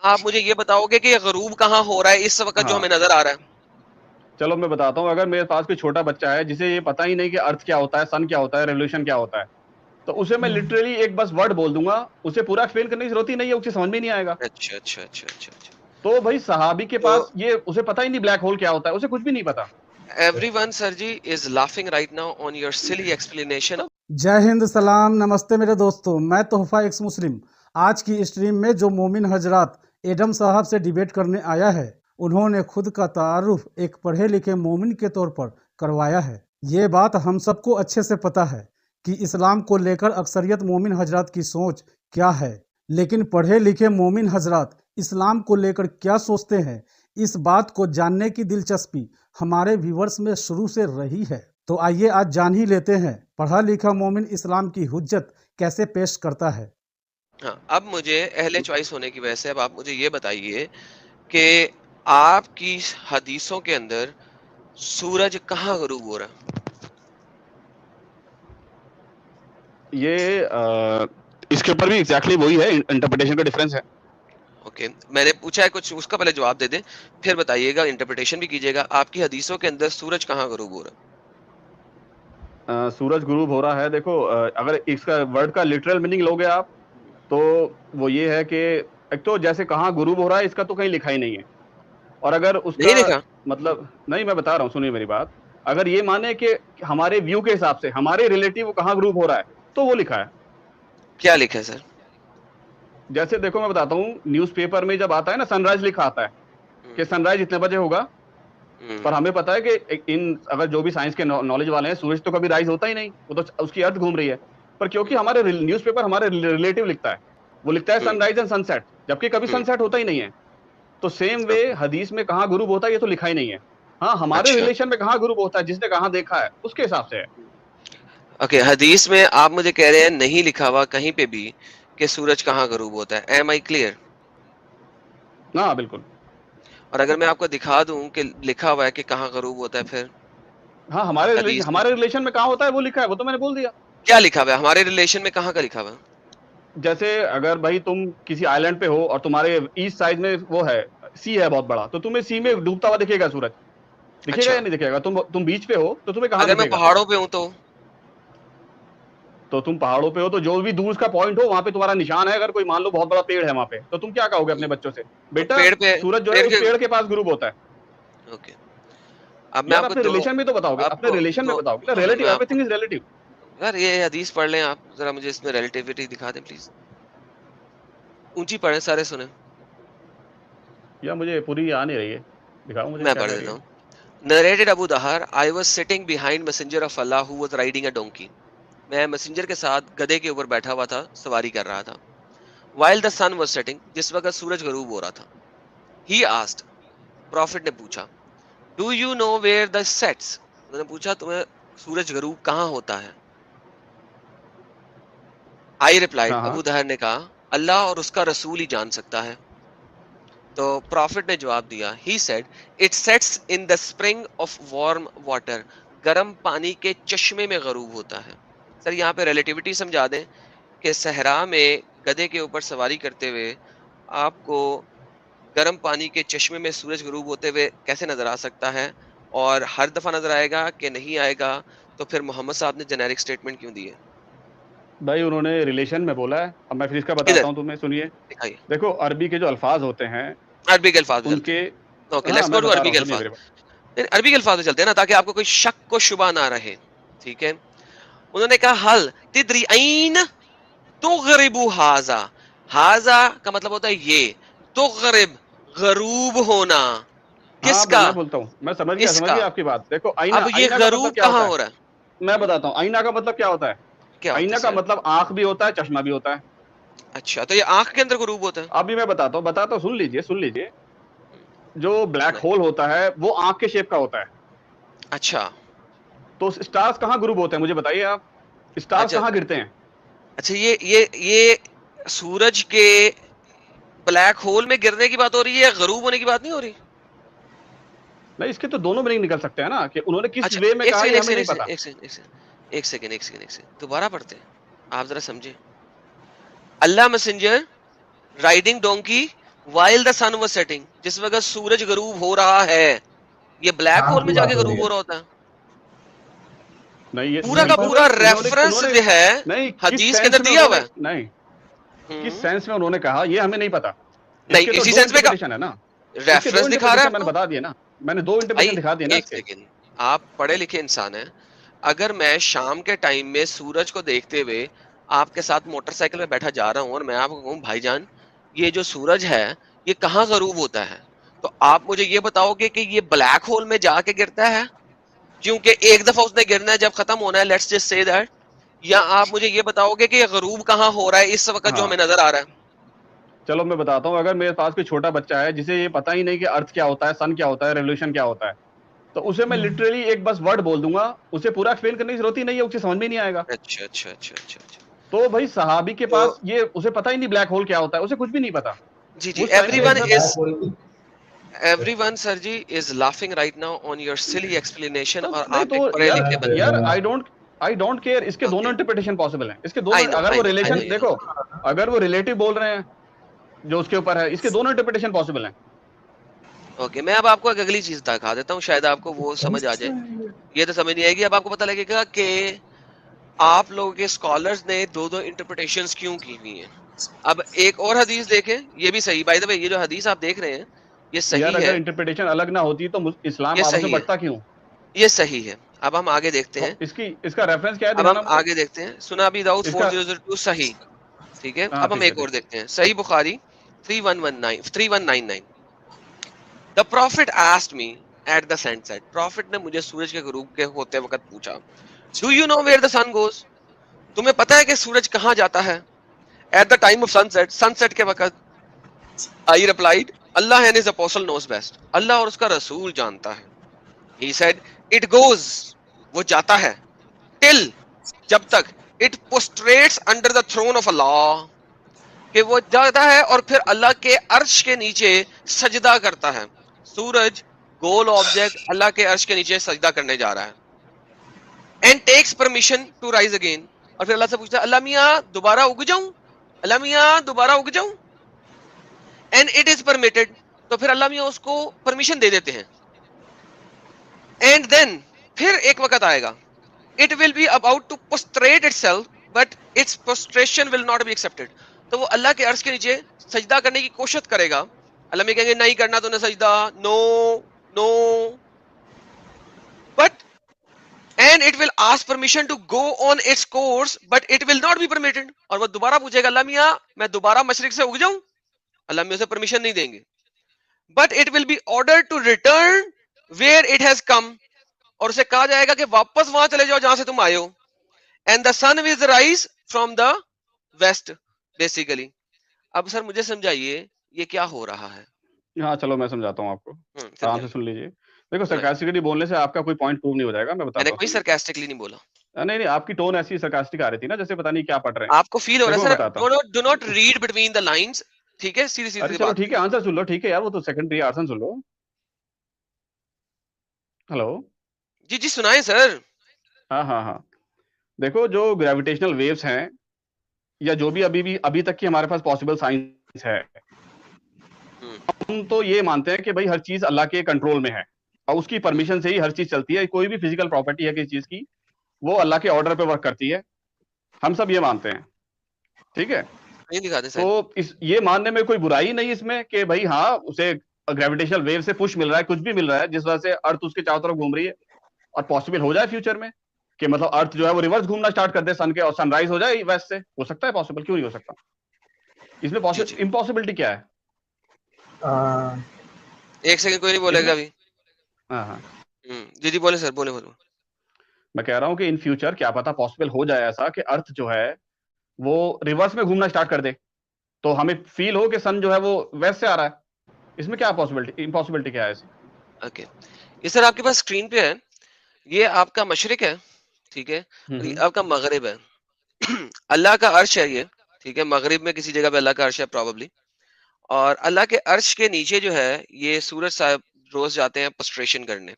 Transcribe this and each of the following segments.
آپ مجھے یہ بتاؤ گے کہ غروب کہاں ہو رہا ہے اس وقت جو ہاں ہمیں نظر آ رہا ہے؟ چلو میں بتاتا ہوں. اگر میرے پاس کوئی چھوٹا بچہ ہے جسے یہ پتہ ہی نہیں کہ ارتھ کیا ہوتا ہے, سن کیا ہوتا ہے, ریولیوشن کیا ہوتا ہے, تو اسے میں لٹرلی ایک بس ورڈ بول دوں گا, اسے پورا ایکسپلین کرنے کی ضرورت ہی نہیں ہے, اسے سمجھ میں نہیں آئے گا. اچھا اچھا اچھا اچھا اچھا. تو بھائی صحابی کے تو پاس یہ اسے پتہ ہی نہیں بلیک ہول کیا ہوتا ہے, اسے کچھ بھی نہیں پتا. everyone sir ji is laughing right now on your silly explanation. جے ہند، سلام، نمستے میرے دوستوں، میں تحفہ ایکس مسلم. آج کی اسٹریم میں جو مومن حضرات ایڈم صاحب سے ڈیبیٹ کرنے آیا ہے، انہوں نے خود کا تعارف ایک پڑھے لکھے مومن کے طور پر کروایا ہے. یہ بات ہم سب کو اچھے سے پتہ ہے کہ اسلام کو لے کر اکثریت مومن حضرات کی سوچ کیا ہے، لیکن پڑھے لکھے مومن حضرات اسلام کو لے کر کیا سوچتے ہیں، اس بات کو جاننے کی دلچسپی ہمارے ویورز میں شروع سے رہی ہے. تو آئیے آج جان ہی لیتے ہیں پڑھا لکھا مومن اسلام کی حجت کیسے پیش کرتا ہے. ہاں اب مجھے اہل چوائس ہونے کی وجہ سے اب آپ مجھے یہ بتائیے کہ آپ کی حدیثوں کے اندر سورج کہاں غروب ہو رہا ہے؟ یہ اس کے اوپر بھی ایگزیکٹلی وہی ہے, انٹرپریٹیشن کا ڈفرینس ہے. اوکے میں نے پوچھا ہے کچھ, اس کا پہلے جواب دے دیں پھر بتائیے گا, انٹرپریٹیشن بھی کیجیے گا. آپ کی حدیثوں کے اندر سورج کہاں غروب ہو رہا ہے؟ سورج غروب ہو رہا ہے, دیکھو اگر اس کا ورڈ کا لٹرل میننگ لوگے آپ تو وہ یہ ہے کہ ایک تو جیسے کہاں غروب ہو رہا ہے اس کا تو کہیں لکھا ہی نہیں ہے, اور اگر اس کا نہیں لکھا. مطلب نہیں, میں بتا رہا ہوں سنیے میری بات, اگر یہ مانے کہ ہمارے ویو کے حساب سے ہمارے ریلیٹیو کہاں غروب ہو رہا ہے تو وہ لکھا ہے. کیا لکھا ہے سر؟ جیسے دیکھو میں بتاتا ہوں, نیوز پیپر میں جب آتا ہے نا سن رائز لکھا آتا ہے کہ سن رائز اتنے بجے ہوگا, پر ہمیں پتا ہے کہ ان اگر جو بھی سائنس کے نالج والے ہیں سورج تو کبھی رائز ہوتا ہی نہیں, وہ تو اس کی ارتھ گھوم رہی ہے. پر کیونکہ ہمارے نیوز پیپر ہمارے ریلیٹیو لکھتا ہے, وہ لکھتا ہے سن رائز اینڈ سن سیٹ, جبکہ کبھی سن سیٹ ہوتا ہی نہیں ہے. تو سیم وے حدیث میں کہاں غروب ہوتا ہے یہ تو لکھا ہی نہیں ہے. ہاں ہمارے اچھا ریلیشن میں کہاں غروب ہوتا ہے جس نے کہاں دیکھا ہے اس کے حساب سے ہے. اوکے, حدیث میں آپ مجھے کہہ رہے ہیں نہیں لکھا ہوا کہیں پہ بھی کہ سورج کہاں غروب ہوتا ہے. ایم آئی کلیئر؟ ہاں بالکل. اور اگر میں آپ کو دکھا دوں کہ لکھا ہوا ہے کہ کہاں غروب ہوتا ہے پھر ہاں حدیث میں ہمارے ریلیشن میں کہاں ہوتا ہے وہ لکھا ہے, وہ تو میں نے بول دیا. کیا لکھا ہوا ہے ہمارے ریلیشن میں, کہاں کا لکھا ہوا ہے؟ جیسے اگر بھائی تم کسی آئی لینڈ پہ ہو اور تمہارے ایسٹ سائڈ میں وہ ہے سی ہے بہت بڑا, تو تمہیں سی میں ڈوبتا ہوا دکھے گا سورج, دکھے گا اچھا, یا نہیں دکھے گا؟ تم بیچ پہ ہو تو تمہیں کہاں اگر میں دکھے گا؟ پہاڑوں پہ ہوں تو تم پہاڑوں پہ ہو تو جو بھی دور کا پوائنٹ ہو وہاں پہ تمہارا نشان ہے. اگر کوئی مان لو بہت بڑا پیڑ ہے وہاں پہ, تو تم کیا کہو گے اپنے بچوں سے؟ بیٹا پیڑ پہ, سورج جو ہے پیڑ اس کے پیڑ کے پاس غروب ہوتا ہے. اوکے. اب میں یار آپ کو اپنے ریلیشن میں تو بتاؤ گے, آپ اپنے کو ریلیشن میں دو بتاؤ گے نا, میں ریلیٹیو, آپ ایوری کو تھنگ از ریلیٹیو. یار یہ حدیث پڑھ لیں آپ ذرا, مجھے اس میں ریلیٹیوٹی دکھا دیں پلیز, اونچی پڑھیں سارے سنیں. یا مجھے پوری آ نہیں رہی ہے, دکھاؤ مجھے میں کیا پڑھ کہہ رہی دیتا ہے. ہوں. Narrated Abu Dahar, I was sitting behind Messenger of Allah who was riding a donkey. میں میسنجر کے ساتھ گدھے کے اوپر بیٹھا ہوا تھا, سواری کر رہا تھا. While the sun was setting, جس وقت سورج غروب ہو رہا تھا. He asked, Prophet نے پوچھا, Do you know where the sets? انہوں نے پوچھا تمہیں سورج غروب کہاں ہوتا ہے؟ I replied, ہاں ہاں ابو دہر نے کہا, اللہ اور اس کا رسول ہی جان سکتا ہے. تو پروفٹ نے جواب دیا, He said, It sets in the spring of warm water. گرم پانی کے چشمے میں غروب ہوتا ہے. سر یہاں پہ ریلیٹیوٹی سمجھا دیں کہ صحرا میں گدھے کے اوپر سواری کرتے ہوئے آپ کو گرم پانی کے چشمے میں سورج غروب ہوتے ہوئے کیسے نظر آ سکتا ہے, اور ہر دفعہ نظر آئے گا کہ نہیں آئے گا؟ تو پھر محمد صاحب نے جنیرک سٹیٹمنٹ کیوں دی ہے؟ بھائی انہوں نے ریلیشن میں بولا ہے, اب میں پھر اس کا ادھر بتاتا ہوں تمہیں, سنیے. دکھائیے. دیکھو عربی کے جو الفاظ ہوتے ہیں عربی کے الفاظ میں ان چلتے کے, ہیں. اوکے ہاں لیٹس گو میں ٹو بتا رہا عربی ہوں کے سنیے الفاظ. میرے بات. عربی کے الفاظ میں چلتے ہیں نا, تاکہ آپ کو کوئی شک و شبہ نہ رہے. ٹھیک ہے. انہوں نے کہا حل تدری این تغرب ہاذا. ہاذا کا مطلب ہوتا ہے یہ, تغرب غروب ہونا. ہاں کس کا؟ میں بولتا ہوں, میں سمجھ اس کا. گیا آپ کی بات. دیکھو آئینہ, اب یہ آئینہ کا مطلب غروب کیا کہاں ہوتا ہے, ہو رہا ہے؟ میں بتاتا ہوں آئینہ کا مطلب کیا ہوتا ہے. کیا ہوتا آئینہ ہے کا سر؟ مطلب آنکھ بھی ہوتا ہے, چشمہ بھی ہوتا ہے. اچھا, تو یہ آنکھ کے اندر غروب ہوتا ہے؟ ابھی میں بتاتا ہوں, سن لیجئے. جو بلیک سنائیں. ہول ہوتا ہے وہ آنکھ کے شیپ کا ہوتا ہے. اچھا تو اسٹارز کہاں غروب ہوتے ہیں مجھے بتائیے آپ, اسٹارز اچھا کہاں گرتے ہیں؟ اچھا, یہ سورج کے بلیک ہول میں گرنے کی بات ہو رہی ہے, غروب ہونے کی بات نہیں ہو رہی؟ نہیں, اس کے تو دونوں میننگ نکل سکتے ہیں نا, کہ انہوں نے کس اچھا وے میں ایک کہا سیکنڈ یہ ایک ہمیں سیکنڈ نہیں پتا. ایک سیکنڈ دوبارہ پڑھتے ہیں, آپ ذرا سمجھے. اللہ messenger riding donkey while the sun was setting, جس وقت سورج غروب ہو رہا ہے. یہ بلیک ہول میں جا کے غروب ہو رہا ہوتا ہے. نہیں یہ پورا کا پورا ریفرنس جو ہے نہیں حدیث کے اندر دیا ہوا ہے. نہیں کس سینس میں انہوں نے کہا یہ ہمیں نہیں پتا. نہیں اسی سینس میں انٹرپریٹیشن ہے نا, ریفرنس دکھا رہا ہے. میں نے بتا دیا نا, میں نے 2 انٹرپریٹیشن دکھا دیا نا. ایک سیکنڈ, آپ پڑھے لکھے انسان ہیں. اگر میں شام کے ٹائم میں سورج کو دیکھتے ہوئے آپ کے ساتھ موٹر سائیکل میں بیٹھا جا رہا ہوں اور میں آپ کو کہوں بھائی جان یہ جو سورج ہے یہ کہاں غروب ہوتا ہے, تو آپ مجھے یہ بتاؤ گے کہ یہ بلیک ہول میں جا کے گرتا ہے کیونکہ ایک دفعہ اس نے گرنا ہے جب ختم ہونا ہے, لیٹس جسٹ سے دیٹ, یا آپ مجھے یہ بتاؤ گے کہ یہ غروب کہاں ہو رہا ہے اس وقت جو ہمیں نظر آ رہا ہے. چلو میں بتاتا ہوں, اگر میرے پاس کوئی چھوٹا بچہ ہے جسے یہ پتا ہی نہیں کہ ارتھ کیا ہوتا ہے, سن کیا ہوتا ہے, ریولیوشن کیا ہوتا ہے, تو اسے میں لٹرلی ایک بس ورڈ بول دوں گا, اسے پورا ایکسپلین کرنے کی ضرورت ہی نہیں ہے, اسے سمجھ میں نہیں آئے گا. اچھا اچھا اچھا اچھا اچھا. تو بھائی صحابی کے پاس یہ اسے پتا ہی نہیں بلیک ہول کیا ہوتا ہے, اسے کچھ بھی نہیں پتا. جی جی, everyone sir ji is laughing right now on your silly explanation. اور آپ ایک پڑھے لکھے بندے. یار I don't care, اس کے دونوں انٹرپریٹیشن پاسبل ہیں. اس کے دونوں, اگر وہ ریلیشن دیکھو, اگر وہ ریلیٹو بول رہے ہیں جو اس کے اوپر ہے, اس کے دونوں انٹرپریٹیشن پاسبل ہیں. اوکے, میں اب آپ کو ایک اگلی چیز دکھا دیتا ہوں, شاید آپ کو وہ سمجھ آ جائے. یہ تو سمجھ نہیں آئے گی, اب آپ کو پتہ لگے گا کہ آپ لوگوں کے اسکالرز نے 2 انٹرپریٹیشنز کیوں کی ہوئی ہیں. اب ایک اور حدیث دیکھیں, یہ بھی صحیح, بائی دا وے یہ جو حدیث آپ دیکھ رہے ہیں یہ صحیح ہے. اگر انٹرپریٹیشن الگ نہ ہوتی تو اسلام آپ سے بٹتا کیوں؟ یہ صحیح ہے. اب ہم آگے دیکھتے ہیں, اس کا ریفرنس کیا ہے, اب ہم آگے دیکھتے ہیں. سنا بھی داؤد 4002 صحیح, ٹھیک ہے. اب ہم ایک اور دیکھتے ہیں, صحیح بخاری 3199. The prophet asked me at the sunset. Prophet نے مجھے سورج کے غروب کے ہوتے وقت پوچھا, Do you know where the sun goes? تمہیں پتہ ہے کہ سورج کہاں جاتا ہے؟ At the time of sunset, sunset کے وقت. I replied, Allah and his apostle knows best. اللہ اور اس کا رسول جانتا ہے. He said, It goes, وہ جاتا ہے, till, جب تک, it prostrates under the throne of Allah, کہ وہ جاتا ہے اور پھر اللہ کے عرش کے نیچے سجدہ کرتا ہے. سورج گول آبجیکٹ اللہ کے عرش کے نیچے سجدہ کرنے جا رہا ہے. And takes permission to rise again, اور پھر اللہ سے پوچھتا ہے اللہ میاں دوبارہ اگ جاؤں, اللہ میاں دوبارہ اگ جاؤں. اینڈ اٹ از پرمیٹڈ, تو پھر اللہ میاں اس کو پرمیشن دے دیتے ہیں. اینڈ دین پھر ایک وقت آئے گا, it will be about to prostrate itself but its prostration will not be accepted. تو وہ اللہ کے عرش کے نیچے سجدہ کرنے کی کوشش کرے گا, اللہ میں کہیں گے نہیں کرنا تو نے سجدہ, no no, but and it will ask permission to go on its course but it will not be permitted. اور وہ دوبارہ پوچھے گا اللہ میاں میں دوبارہ مشرق سے اگ جاؤں, اللہ میاں اسے پرمیشن نہیں دیں گے. But it will be order to return where it has come, اور اسے کہا جائے گا کہ واپس وہاں چلے جاؤ جہاں سے تم آئے ہو. And the sun will rise from the west basically. اب سر مجھے سمجھائیے یہ کیا ہو رہا ہے. ہاں چلو میں سمجھاتا ہوں آپ کو, آرام سے سن لیجیے. دیکھو سرکاسٹکلی بولنے سے آپ کا کوئی پوائنٹ پروو نہیں ہو جائے گا, میں بتا رہا ہوں. کوئی سرکاسٹکلی نہیں بولا. نہیں آپ کی ٹون ایسی سرکاسٹک آ رہی تھی نا جیسے پتہ نہیں کیا پڑھ رہے ہیں. آپ کو فیل ہو رہا ہے sir, do not read between the lines, ٹھیک ہے, سیدھی سیدھی چلو ٹھیک ہے, آنسر سن لو, ٹھیک ہے یار, وہ تو سیکنڈری آنسر سن لو. ہلو جی جی سنائیں سر. ہاں دیکھو جو گریویٹیشنل ویوز ہیں یا جو بھی ابھی تک کی ہمارے پاس پاسبل سائنس ہے, ہم تو یہ مانتے ہیں کہ بھائی ہر چیز اللہ کے کنٹرول میں ہے اور اس کی پرمیشن سے ہی ہر چیز چلتی ہے. کوئی بھی فزیکل پراپرٹی ہے کسی چیز کی وہ اللہ کے آرڈر پہ ورک کرتی ہے, ہم سب یہ مانتے ہیں, ٹھیک ہے. تو یہ ماننے میں کوئی برائی نہیں اس میں کہ بھائی ہاں اسے گریویٹیشنل ویو سے پش مل رہا ہے, کچھ بھی مل رہا ہے جس وجہ سے ارتھ اس کے چاروں طرف گھوم رہی ہے, اور پاسبل ہو جائے فیوچر میں کہ مطلب ارتھ جو ہے وہ ریورس گھومنا اسٹارٹ کر دے سن کے, اور سن رائز ہو جائے ویسٹ سے. ہو سکتا ہے پاسبل, کیوں نہیں ہو سکتا. اس میں امپاسبلٹی کیا ہے؟ ایک سیکنڈ کوئی نہیں بولے گا ابھی. ہاں جی جی بولے سر, بولے. میں کہہ رہا ہوں کہ ان فیوچر کیا پتا پاسبل ہو جائے ایسا کہ ارتھ جو ہے وہ ریورس میں گھومنا اسٹارٹ کر دے, تو ہمیں فیل ہو کہ سن جو ہے وہ ویسٹ سے آ رہا ہے. اس میں کیا امپاسبلٹی کیا ہے اس؟ اوکے, یہ سر آپ کے پاس اسکرین پہ ہے, یہ آپ کا مشرق ہے, ٹھیک ہے, آپ کا مغرب ہے. اللہ کا عرش ہے یہ, ٹھیک ہے, مغرب میں کسی جگہ پہ اللہ کا عرش ہے پروبیبلی, اور اللہ کے عرش کے نیچے جو ہے یہ سورج صاحب روز جاتے ہیں پوسٹریشن کرنے.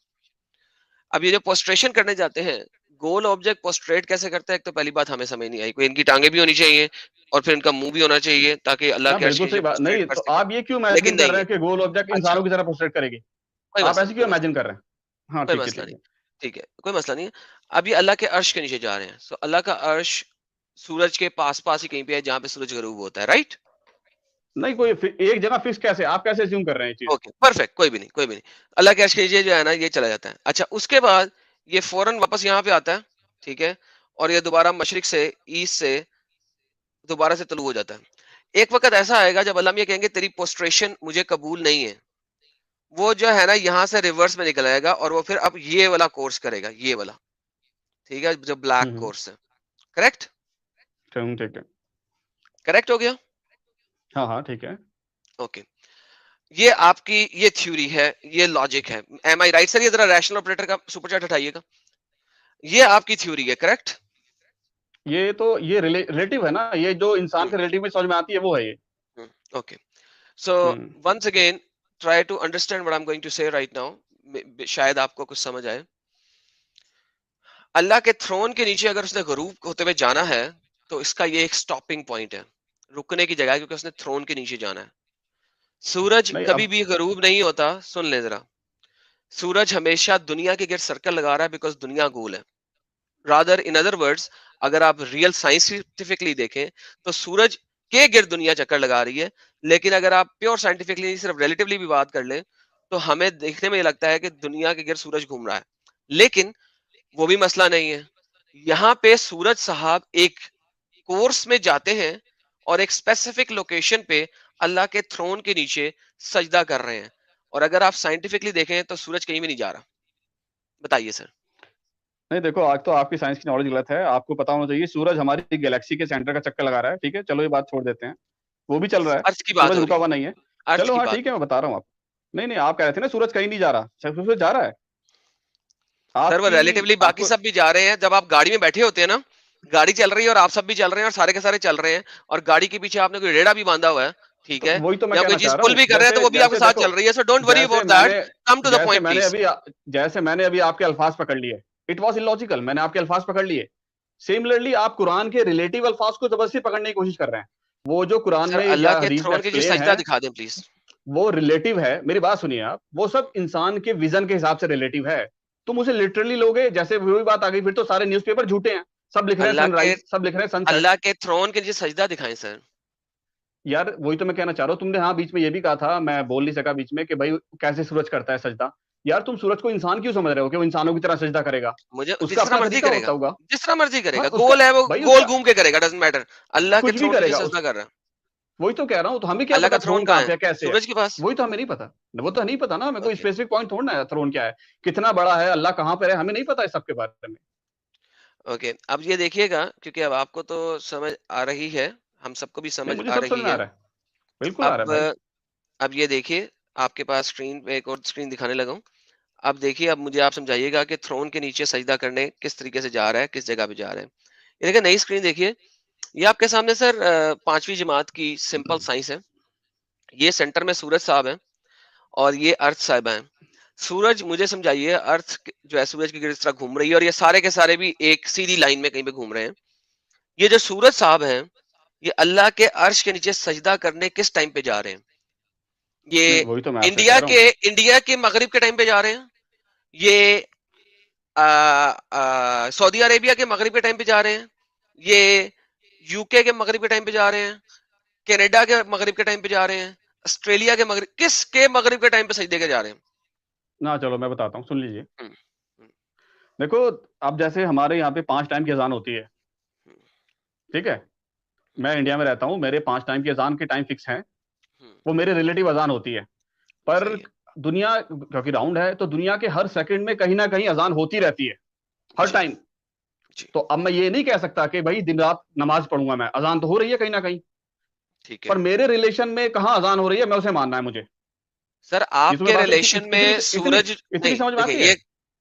اب یہ جو پوسٹریشن کرنے جاتے ہیں گول آبجیکٹ پوسٹریٹ کیسے کرتا ہے؟ ایک تو پہلی بات ہمیں سمجھ نہیں آئی. کوئی ان کی ٹانگیں بھی ہونی چاہیے اور پھر ان کا منہ بھی ہونا چاہیے تاکہ اللہ کے عرش کے بالکل نیچے صحیح بات پوسٹریٹ نہیں. کر تو سکے. آپ یہ کیوں لیکن امیجن کر نہیں رہے ہے. ہیں کہ گول آبجیکٹ اچھا انسانوں کی طرح پروسیٹ کرے گی؟ کوئی آپ مسئلہ ایسے نہیں، کیوں کوئی مسئلہ امیجن کر رہے ہیں؟ ہاں کوئی ٹھیک ہے مسئلہ ٹھیک نہیں. ہے. ٹھیک ہے، کوئی مسئلہ نہیں ہے. اب یہ اللہ کے عرش کے نیچے جا رہے ہیں. سو اللہ کا عرش سورج کے پاس پاس ہی کہیں پہ ہے جہاں پہ سورج غروب ہوتا ہے، رائٹ؟ نہیں کوئی ایک جگہ فکس کیسے آپ کیسے اسیوم کر رہے ہیں یہ چیز؟ اوکے پرفیکٹ، کوئی بھی نہیں، کوئی بھی نہیں. اللہ کے عرش کے نیچے جو ہے نا یہ چلا جاتا ہے. اچھا اس کے بعد یہ فوراً واپس یہاں پہ آتا ہے، ٹھیک ہے، اور یہ دوبارہ مشرق سے ایسٹ سے دوبارہ سے طلوع ہو جاتا ہے. ایک وقت ایسا آئے گا جب اللہ یہ کہیں گے تیری پوسٹریشن مجھے قبول نہیں ہے. وہ جو ہے نا یہاں سے ریورس میں نکل آئے گا اور وہ پھر اب یہ والا کورس کرے گا، یہ والا، ٹھیک ہے، جو بلیک کورس ہے. کریکٹ؟ ٹھیک ہے. کریکٹ ہو گیا؟ ہاں ہاں ٹھیک ہے. اوکے. یہ آپ کی یہ تھیوری ہے، یہ لاجک ہے. ایم آئی رائٹ سر؟ یہ ذرا ریشنل آپریٹر کا سپر چیٹ ہٹائیے گا. یہ آپ کی تھیوری ہے، کریکٹ؟ یہ تو یہ ریلیٹو ہے نا، یہ جو انسان کے ریلیٹو میں سمجھ میں آتی ہے وہ ہے یہ. Okay. So once again try to understand what I'm going to say right now. شاید آپ کو کچھ سمجھ آئے. اللہ کے تھرون کے نیچے اگر اس نے غروب ہوتے ہوئے جانا ہے تو اس کا یہ ایک سٹاپنگ پوائنٹ ہے، رکنے کی جگہ ہے، کیونکہ اس نے تھرون کے نیچے جانا ہے. سورج نہیں کبھی اب بھی غروب نہیں ہوتا. سن لیں ذرا، سورج ہمیشہ دنیا کے گرد سرکل لگا رہا ہے بیکاز دنیا گول ہے. رادر ان ادر ورڈز اگر آپ ریئل سائنٹیفکلی دیکھیں تو سورج کے گرد دنیا چکر لگا رہی ہے. لیکن اگر آپ پیور سائنٹیفکلی صرف ریلیٹیولی بھی بات کر لیں تو ہمیں دیکھنے میں یہ لگتا ہے کہ دنیا کے گرد سورج گھوم رہا ہے. لیکن وہ بھی مسئلہ نہیں ہے. یہاں پہ سورج صاحب ایک کورس میں جاتے ہیں اور ایک اسپیسیفک لوکیشن پہ اللہ کے تھرون کے نیچے سجدہ کر رہے ہیں. اور اگر آپ سائنٹیفکلی دیکھیں تو سورج کہیں بھی نہیں جا رہا. بتائیے سر. نہیں دیکھو، آج تو آپ کی سائنس کی نالج غلط ہے. آپ کو پتا ہونا چاہیے سورج ہماری گیلیکسی کے سینٹر کا چکر لگا رہا ہے. ٹھیک ہے چلو یہ بات چھوڑ دیتے ہیں، وہ بھی چل رہا ہے، ارتھ کی بات سورج ہو رکا رہی ہوا ہے، نہیں ہے. ارتھ چلو کی ہاں بات ٹھیک ہو ہے، رہی میں بتا رہا ہوں آپ. نہیں آپ کہہ رہے تھے نا سورج کہیں نہیں جا رہا، سورج جا رہا ہے. ہے سر. آپ وہ کی ریلیٹیولی آپ باقی کو سب بھی جا رہے ہیں. جب آپ گاڑی میں بیٹھے ہوتے ہیں نا، گاڑی چل رہی ہے اور آپ سب بھی چل رہے ہیں اور سارے کے سارے چل رہے ہیں اور گاڑی کے پیچھے آپ نے کوئی ریڑا بھی باندھا ہوا ہے، ٹھیک تو ہے، وہی تو میں یا کوئی کہنا چاہ چیز رہا پل ہوں. بھی کر رہے ہیں تو جیسے وہ بھی آپ کے جیسے ساتھ دیکھو، چل رہی ہے. So don't worry about that. Come to the point please. جیسے میں نے ابھی آپ کے الفاظ پکڑ لیے، اٹ واز illogical، میں نے آپ کے الفاظ پکڑ لیے. سملرلی آپ قرآن کے ریلیٹیو الفاظ کو زبردستی پکڑنے کی کوشش کر رہے ہیں. وہ جو قرآن سر میں اللہ یا کے حدیث میں تھرون کے نیچے ایکسپلین سجدہ ہے دکھا دیں پلیز. وہ ریلیٹیو ہے. میری بات سنیے آپ، وہ سب انسان کے ویژن کے حساب سے ریلیٹیو ہے. تم اسے لٹرلی لوگے جیسے وہی بات آ گئی، پھر تو سارے نیوز پیپر جھوٹے ہیں. سب لکھ رہے ہیں اللہ سن کے رائز، سب لکھ رہے ہیں سن سیٹ. اللہ کے تھرون کے نیچے سجدہ دکھائیں سر. یار وہی تو میں کہنا چاہ رہا ہوں. تم نے ہاں بیچ میں یہ بھی کہا تھا، میں بول نہیں سکا بیچ میں، کہ بھائی کیسے سورج کرتا ہے سجدہ. یار تم سورج کو انسان کیوں سمجھ رہے ہو کہ وہ انسانوں کی طرح سجدہ کرے گا؟ مجھے اس کا جس طرح اپنا مرضی طریقہ کرے گا، ہوتا ہوگا. جس طرح مرضی کرے ہاں گا. اس کا گول ہے وہ بھائی اس گول کا گھوم کے کرے گا، ڈزنٹ میٹر. اللہ کے کچھ بھی تھرون کے کرے نیچے گا. سجدہ کر رہا ہے. وہی تو کہہ رہا ہوں. تو ہمیں کیا اللہ پتا کا تھرون کہاں کہاں پہ ہے کیسے ہے؟ سورج کے پاس. وہی تو ہمیں نہیں پتا. وہ تو نہیں پتا نا ہمیں. کوئی اوکے اسپیسیفک پوائنٹ تھوڑنا ہے تھرون کیا ہے، کتنا بڑا ہے، اللہ کہاں پر ہے، ہمیں نہیں پتا اس سب کے بارے میں. اوکے. اب یہ دیکھیے گا کیونکہ اب آپ کو تو سمجھ آ رہی ہے، ہم سب کو بھی نہیں سمجھ مجھے آ سب سمجھ رہی میں ہے. آ رہا ہے، بالکل آ رہا ہے اب بھائی. اب یہ دیکھیے آپ کے پاس اسکرین پہ ایک اور اسکرین دکھانے لگا ہوں. اب دیکھیے، اب مجھے آپ سمجھائیے گا کہ تھرون کے نیچے سجدہ کرنے کس طریقے سے جا رہا ہے، کس جگہ پہ جا رہا ہے. یہ دیکھیں نئی اسکرین دیکھیے. یہ آپ کے سامنے سر 5ویں جماعت کی سمپل سائنس ہے. یہ سینٹر میں سورج صاحب ہیں اور یہ ارتھ صاحبہ ہیں. سورج مجھے سمجھائیے، ارتھ جو ہے سورج کی گرد اس طرح گھوم رہی ہے اور یہ سارے کے سارے بھی ایک سیدھی لائن میں کہیں پہ گھوم رہے ہیں. یہ جو سورج صاحب ہیں یہ اللہ کے عرش کے نیچے سجدہ کرنے کس ٹائم پہ جا رہے ہیں؟ نہیں یہ وہی تو میں آپ سے کہہ رہا ہوں. انڈیا کے مغرب کے ٹائم پہ جا رہے ہیں، یہ سعودی عربیہ کے مغرب کے ٹائم پہ جا رہے ہیں، یہ یو کے مغرب کے ٹائم پہ جا رہے ہیں، کینیڈا کے مغرب کے ٹائم پہ جا رہے ہیں، آسٹریلیا کے مغرب، کس کے مغرب کے ٹائم پہ سجدے کے جا رہے ہیں؟ نہ چلو میں بتاتا ہوں، سن لیجیے. ہم، دیکھو اب جیسے ہمارے یہاں پہ 5 ٹائم کی اذان ہوتی ہے، ٹھیک ہے. میں انڈیا میں رہتا ہوں، میرے 5 ٹائم کی اذان کے ٹائم فکس ہیں. وہ میرے ریلیٹیو اذان ہوتی ہے. پر صحیح ہے. دنیا کیونکہ راؤنڈ ہے تو دنیا کے ہر سیکنڈ میں کہیں نہ کہیں اذان ہوتی رہتی ہے، ہر جی ٹائم. جی تو اب میں یہ نہیں کہہ سکتا کہ بھائی دن رات نماز پڑھوں گا. میں اذان تو ہو رہی ہے کہیں نہ کہیں، ٹھیک ہے پر میرے ریلیشن میں کہاں اذان ہو رہی ہے میں اسے ماننا ہے مجھے. سر. یہ آپ تمہیں کے بات ریلیشن میں سورج اتنی نہیں سمجھ میں دیکھیں، آتی ہے. یہ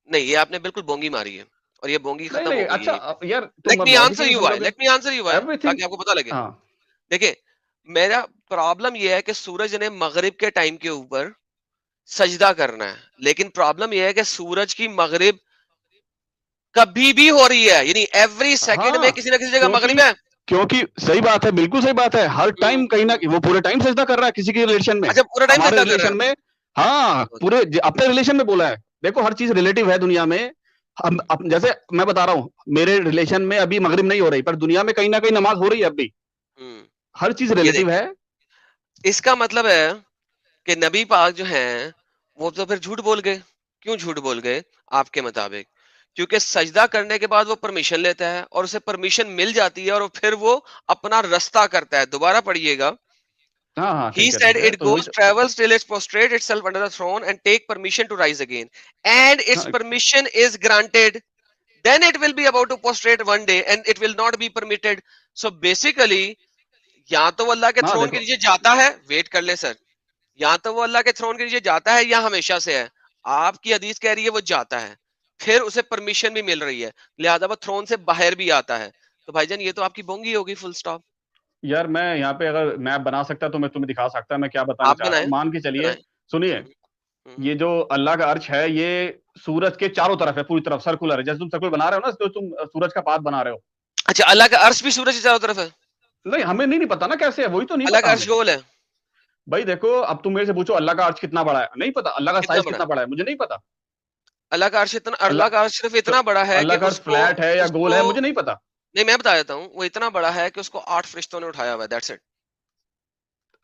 نہیں، یہ آپ نے بالکل بونگی ماری ہے اور یہ بونگی نہیں ختم ہو نہیں گئی ہے. اچھا یار لیٹ تم می آنسر لاجیکلی یو سمجھو وائی، گے let me answer you why everything. تاکہ آپ کو پتہ لگے. ہاں دیکھیں میرا پرابلم یہ ہے کہ سورج نے مغرب کے ٹائم کے اوپر سجدہ کرنا ہے، لیکن پرابلم یہ ہے کہ سورج کی مغرب کبھی بھی ہو رہی ہے, یعنی ایوری سیکنڈ میں کسی نہ کسی جگہ مغرب ہے. کیونکہ صحیح بات ہے, بالکل صحیح بات ہے, ہر ٹائم کہیں نہ وہ پورے ٹائم سجدہ کر رہا ہے کسی کے ریلیشن میں. اچھا پورا ٹائم ہمارے سجدہ کر رہا ریلیشن میں, ہاں پورے اپنے ریلیشن میں بولا ہے. دیکھو ہر چیز ریلیٹو ہے دنیا میں. جیسے میں بتا رہا ہوں, میرے ریلیشن میں ابھی مغرب نہیں ہو رہی, پر دنیا میں کہیں نہ کہیں نماز ہو رہی ہے اب بھی. ہر چیز ریلیٹو ہے. اس کا مطلب ہے کہ نبی پاک جو ہیں وہ تو پھر جھوٹ بول گئے. کیوں جھوٹ بول گئے آپ کے مطابق؟ کیونکہ سجدہ کرنے کے بعد وہ پرمیشن لیتا ہے اور اسے پرمیشن مل جاتی ہے اور پھر وہ اپنا رستہ کرتا ہے. دوبارہ پڑھیے گا. He said it goes travels till it prostrate itself under the throne and take permission to rise again, and its permission is granted, then it will be about to prostrate one day and it will not be permitted. So basically یا تو وہ اللہ کے thrown کے نیچے جاتا ہے, wait کر لے سر, یا تو وہ اللہ کے تھرون کے نیچے جاتا ہے یا ہمیشہ سے ہے. آپ کی حدیث کہہ رہی ہے وہ جاتا ہے, پھر اسے پرمیشن بھی مل رہی ہے, لہذا وہ تھرون سے باہر بھی آتا ہے. تو بھائی جان یہ تو آپ کی بونگی ہوگی, فل سٹاپ. یار میں یہاں پہ اگر میپ بنا سکتا تو میں تمہیں دکھا سکتا, میں کیا بتانا چاہ رہا ہوں. مان کے چلیے, سنیے, یہ جو اللہ کا عرش ہے یہ سورج کے چاروں طرف ہے, پوری طرف سرکولر ہے. جیسے تم سرکل بنا رہے ہو نا, تو تم سورج کا پاتھ بنا رہے ہو. اچھا اللہ کا عرش بھی سورج کے چاروں طرف ہے؟ نہیں ہمیں نہیں پتا نا کیسے ہے, وہی تو نہیں اللہ پتا. کا عرش گول ہے بھائی دیکھو, اب تم میرے سے پوچھو اللہ کا عرش کتنا بڑا ہے, نہیں پتا. اللہ کا سائز کتنا بڑا ہے مجھے نہیں پتا. اللہ کا عرش اتنا, اللہ کا عرش صرف اتنا بڑا ہے اللہ کہ کا عرش فلیٹ ہے یا گول ہے مجھے نہیں پتا. نہیں میں بتا دیتا ہوں, وہ اتنا بڑا ہے کہ اس کو 8 فرشتوں نے اٹھایا ہوا ہے, دیٹس اٹ.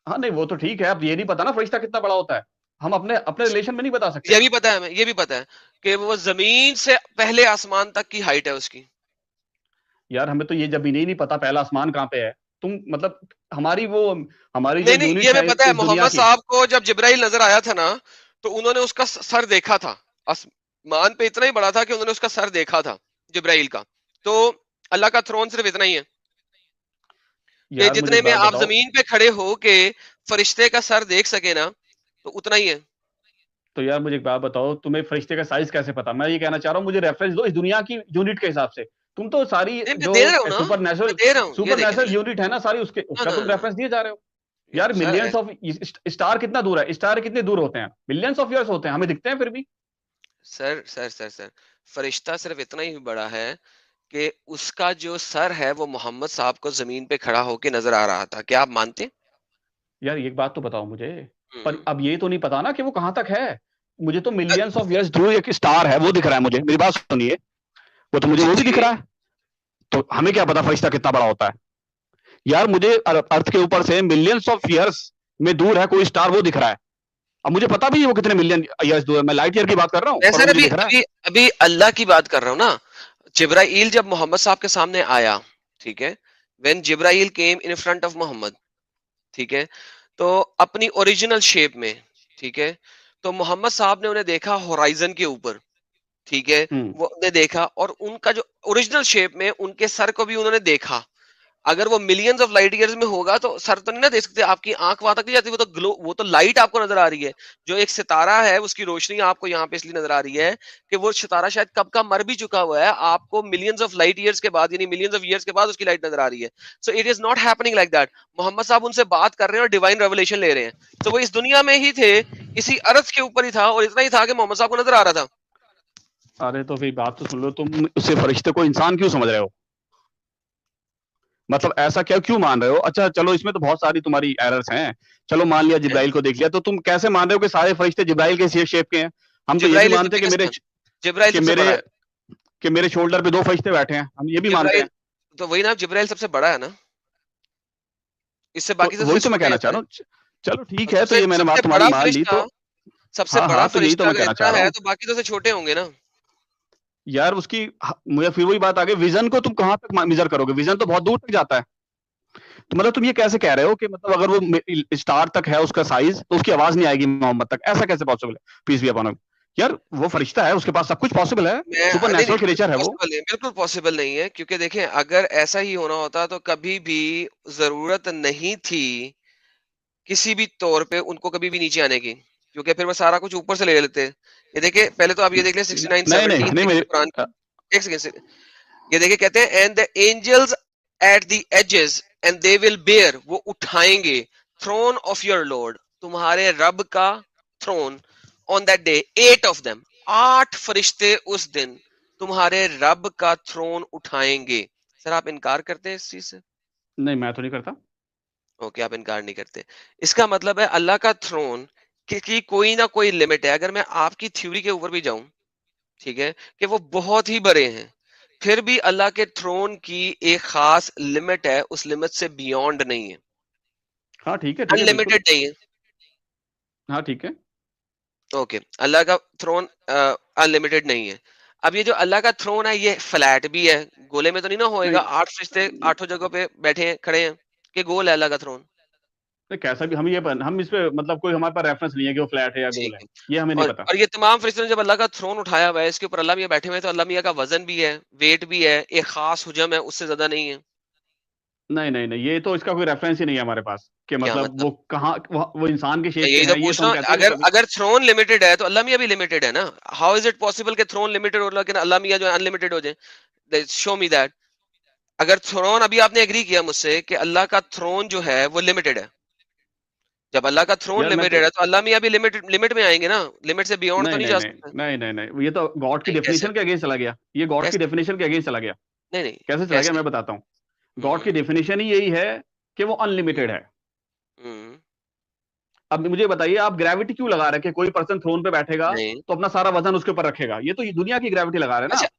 ہاں نہیں وہ تو ٹھیک ہے, اب یہ نہیں پتا نا فرشتہ کتنا بڑا ہوتا ہے, ہم اپنے ریلیشن میں نہیں بتا سکتے. یہ بھی پتا ہے ہمیں, یہ بھی پتا ہے کہ وہ زمین سے پہلے آسمان تک کی ہائٹ ہے اس کی. یار ہمیں تو یہ جب بھی نہیں پتا پہلا آسمان کہاں پہ ہے. تم مطلب ہماری جو نہیں یہ میں پتا ہے, محمد صاحب کو جب جبرائیل نظر آیا تھا نا تو انہوں نے اس کا سر دیکھا تھا, آسمان پہ اتنا ہی بڑا تھا کہ انہوں نے اس کا سر دیکھا تھا جبرائیل کا. تو اللہ کا تھرون صرف اتنا ہی ہے کہ جتنے میں آپ زمین پہ کھڑے ہو کے فرشتے کا سر دیکھ سکے نا, تو اتنا ہی ہے. تو یار مجھے ایک بات بتاؤ, تمہیں فرشتے کا سائز کیسے پتا؟ میں یہ کہنا چاہ رہا ہوں, مجھے ریفرنس دو اس دنیا کی یونٹ کے حساب سے. تم تو ساری جو سپر نیچرل یونٹ ہے نا ساری, اس کا تم ریفرنس دیے جا رہے ہو. یار ملینس آف اسٹار کتنا دور ہے, اسٹار کتنے دور ہوتے ہیں, ملینس آف ایئرس ہوتے ہیں, ہمیں دکھتے ہیں پھر بھی. سر فرشتہ صرف اتنا ہی بڑا ہے کہ اس کا جو سر ہے وہ محمد صاحب کو زمین پہ کھڑا ہو کے نظر آ رہا تھا. کیا آپ مانتے؟ یار ایک بات تو بتاؤ مجھے, پر اب یہ تو نہیں پتا نا کہ وہ کہاں تک ہے. مجھے تو ملینس آف ایئرس دور ایک اسٹار ہے وہ دکھ رہا ہے مجھے, میری بات سنیے, وہ تو مجھے وہ بھی دکھ رہا ہے. تو ہمیں کیا پتا فرشتہ کتنا بڑا ہوتا ہے. یار مجھے ارتھ کے اوپر سے ملینس آف ایئرس میں دور ہے کوئی اسٹار, وہ دکھ رہا ہے. اب مجھے پتا بھی ہے وہ کتنے ملین ایئرس دور ہے. میں لائٹ ایئر کی بات کر رہا ہوں, سر ابھی اللہ کی بات کر رہا ہوں نا. جبرائیل جب محمد صاحب کے سامنے آیا, ٹھیک ہے, when Jibrail came in front of محمد, ٹھیک ہے, تو اپنی اوریجنل شیپ میں, ٹھیک ہے, تو محمد صاحب نے انہیں دیکھا ہورائزن کے اوپر, ٹھیک ہے, وہ نے دیکھا, اور ان کا جو اوریجنل شیپ میں ان کے سر کو بھی انہوں نے دیکھا. اگر وہ ملینز آف لائٹ ایئرز میں ہوگا تو سر تو نہیں نہ دیکھ سکتے, آپ کی آنکھ وہاں تک نہیں جاتی, وہ تو لائٹ آپ کو نظر آ رہی ہے. جو ایک ستارہ ہے اس کی روشنی آپ کو یہاں پہ اس لیے نظر آ رہی ہے کہ وہ ستارہ شاید کب کا مر بھی چکا ہوا ہے, آپ کو ملینز آف لائٹ ایئرز کے بعد, یعنی ملینز آف ایئرز کے بعد اس کی لائٹ نظر آ رہی ہے. So it is not happening like that. Muhammad صاحب ان سے بات کر رہے ہیں اور ڈیوائن ریولیشن لے رہے ہیں, تو وہ اس دنیا میں ہی تھے, اسی ارض کے اوپر ہی تھا, اور اتنا ہی تھا کہ محمد صاحب کو نظر آ رہا تھا. ارے تو پھر بات تو سن لو, تم اسے فرشتے کو انسان کیوں سمجھ رہے ہو؟ مطلب ایسا کیوں مان رہے ہو؟ اچھا چلو اس میں تو بہت ساری تمہاری ایررز ہیں, چلو مان لیا جبرائیل کو دیکھ لیا, تو تم کیسے مان رہے ہو کہ سارے فرشتے جبرائیل کے شیپ کے ہیں؟ ہم تو یہ بھی مانتے کہ میرے شولڈر پہ 2 فرشتے بیٹھے ہیں, ہم یہ بھی مانتے ہیں. تو وہی نا, جبرائیل سب سے بڑا ہے نا, اس سے باقی وہی تو میں کہنا چاہ رہا ہوں. چلو ٹھیک ہے, تو یہ میں نے بات تمہاری مان لی, تو سب سے بڑا فرشتہ ہے تو باقی تو چھوٹے ہوں گے نا. یار اس کی مجھے پھر وہی بات آ گئی, ویژن کو تم کہاں تک میجر کرو گے؟ ویژن تو بہت دور تک جاتا ہے. تو مطلب تم یہ کیسے کہہ رہے ہو کہ مطلب اگر وہ اسٹار تک ہے اس کا سائز, تو اس کی آواز نہیں آئے گی محمد تک؟ ایسا کیسے پاسبل ہے؟ پیس بھی اپن, یار وہ فرشتہ ہے, اس کے پاس سب کچھ پاسبل ہے, سپر نیچرل کریچر ہے وہ. بالکل پاسبل نہیں ہے, کیونکہ دیکھیں اگر ایسا ہی ہونا ہوتا تو کبھی بھی ضرورت نہیں تھی کسی بھی طور پہ ان کو کبھی بھی نیچے آنے کی, کیونکہ پھر وہ سارا کچھ اوپر سے لے لیتے. یہ دیکھیں پہلے تو آپ یہ دیکھ لیں 69:17 ایک سیکنڈ سے, یہ دیکھیں کہتے ہیں and the angels at the edges and they will bear, وہ اٹھائیں گے throne of your lord, تمہارے رب کا throne on that day, 8 of them, 8 فرشتے اس دن تمہارے رب کا تھرون اٹھائیں گے. سر آپ انکار کرتے ہیں اس چیز سے؟ نہیں میں تو نہیں کرتا. اوکے آپ انکار نہیں کرتے. اس کا مطلب ہے اللہ کا تھرون کی کوئی نہ کوئی لمٹ ہے. اگر میں آپ کی تھیوری کے اوپر بھی جاؤں ٹھیک ہے کہ وہ بہت ہی بڑے ہیں, پھر بھی اللہ کے تھرون کی ایک خاص لمٹ ہے, اس لمٹ سے بیونڈ نہیں ہے, ہاں ٹھیک ہے ان بالکل. لمیٹڈ نہیں ہے. ہاں ٹھیک ہے. اوکے اللہ کا تھرون ان لمیٹڈ نہیں ہے. اب یہ جو اللہ کا تھرون ہے یہ فلیٹ بھی ہے, گولے میں تو نہیں نہ ہوئے گا, نہیں 8 فرشتے 8 جگہوں پہ بیٹھے ہیں کھڑے ہیں کہ گول ہے اللہ کا تھرون. کیسا بھی ہم اس پہ مطلب کوئی ہمارے پاس ریفرنس نہیں ہے کہ وہ فلیٹ ہے یا گول ٹھیک ہے, ہے. یہ ہمیں نہیں پتا. اور یہ تمام فرشتوں نے جب اللہ کا تھرون اٹھایا ہوا ہے, اس کے اوپر اللہ میاں بیٹھے ہوئے ہیں, تو اللہ میاں کا وزن بھی ہے, ویٹ بھی ہے, ایک خاص حجم ہے, اس سے زیادہ نہیں ہے. نہیں یہ تو اس کا کوئی ریفرنس ہی نہیں ہے ہمارے پاس کہ کیا مطلب مطلب؟ وہ کہاں وہ انسان کے میں شیپ کے یہی تو ہیں, یہ پوچھ تو رہا ہم ہوں, کہتے ہیں اگر کبھی. اگر تھرون لمیٹڈ ہے تو اللہ میاں بھی لمیٹڈ ہے نا. ہاؤ از اٹ پاسبل کہ تھرون لمیٹڈ ہو لیکن اللہ میاں جو ہے انلمیٹڈ ہو جائے؟ شو می دیٹ. اگر تھرون, ابھی آپ نے ایگری کیا مجھ سے کہ اللہ کا تھرون جو ہے وہ لمیٹڈ ہے, جب اللہ کا تھرون یار میں لمیٹڈ ہے تو اللہ میاں بھی لمٹ میں آئیں گے نا, لمٹ سے بیونڈ تو نہیں نہیں نہیں جا نہیں سکتے. نہیں نہیں نہیں یہ تو گاڈ کی نہیں کیسے؟ ڈیفینیشن کے اگینسٹ چلا گیا. یہ گاڈ کی کیسے؟ ڈیفینیشن کے اگینسٹ چلا گیا. نہیں نہیں کیسے چلا گیا کیسے؟ میں بتاتا ہوں. گاڈ کی ہوں ڈیفینیشن ہی یہی ہے کہ وہ ان لمیٹڈ ہے. ہوں اب مجھے بتائیے آپ گریوٹی کیوں لگا رہے ہیں کہ کوئی پرسن تھرون پہ بیٹھے گا نہیں. تو اپنا سارا وزن اس کے اوپر رکھے گا؟ یہ تو دنیا کی گریوٹی لگا رہے ہیں نا اچھا آپ.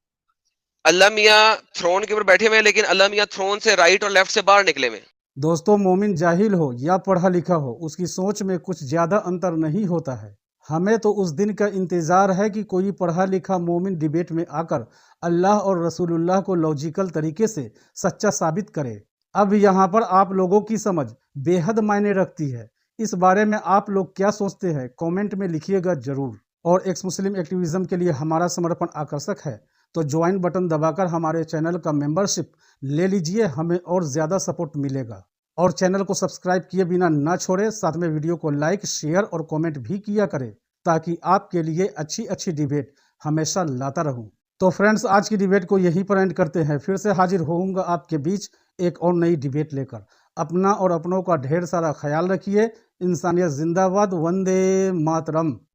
اللہ میاں تھرون کے اوپر بیٹھے ہوئے ہیں, لیکن اللہ میاں تھرون سے رائٹ اور لیفٹ سے باہر نکلے ہوئے ہیں. دوستوں مومن جاہل ہو یا پڑھا لکھا ہو, اس کی سوچ میں کچھ زیادہ انتر نہیں ہوتا ہے. ہمیں تو اس دن کا انتظار ہے کہ کوئی پڑھا لکھا مومن ڈیبیٹ میں آ کر اللہ اور رسول اللہ کو لاجیکل طریقے سے سچا ثابت کرے. اب یہاں پر آپ لوگوں کی سمجھ بے حد معنی رکھتی ہے. اس بارے میں آپ لوگ کیا سوچتے ہیں کامنٹ میں لکھیے گا ضرور. اور ایکس مسلم ایکٹیویزم کے لیے ہمارا سمرپن آکرشک ہے, تو جوائن بٹن دبا کر ہمارے چینل کا ممبرشپ لے لیجئے, ہمیں اور زیادہ سپورٹ ملے گا. اور چینل کو سبسکرائب کیے بنا نہ چھوڑے, ساتھ میں ویڈیو کو لائک شیئر اور کومنٹ بھی کیا کرے تاکہ آپ کے لیے اچھی ڈیبیٹ ہمیشہ لاتا رہوں. تو فرینڈز آج کی ڈیبیٹ کو یہیں پر اینڈ کرتے ہیں. پھر سے حاضر ہوں گا آپ کے بیچ ایک اور نئی ڈیبیٹ لے کر. اپنا اور اپنوں کا ڈھیر سارا خیال رکھیے. انسانیت زندہ باد. وندے ماترم.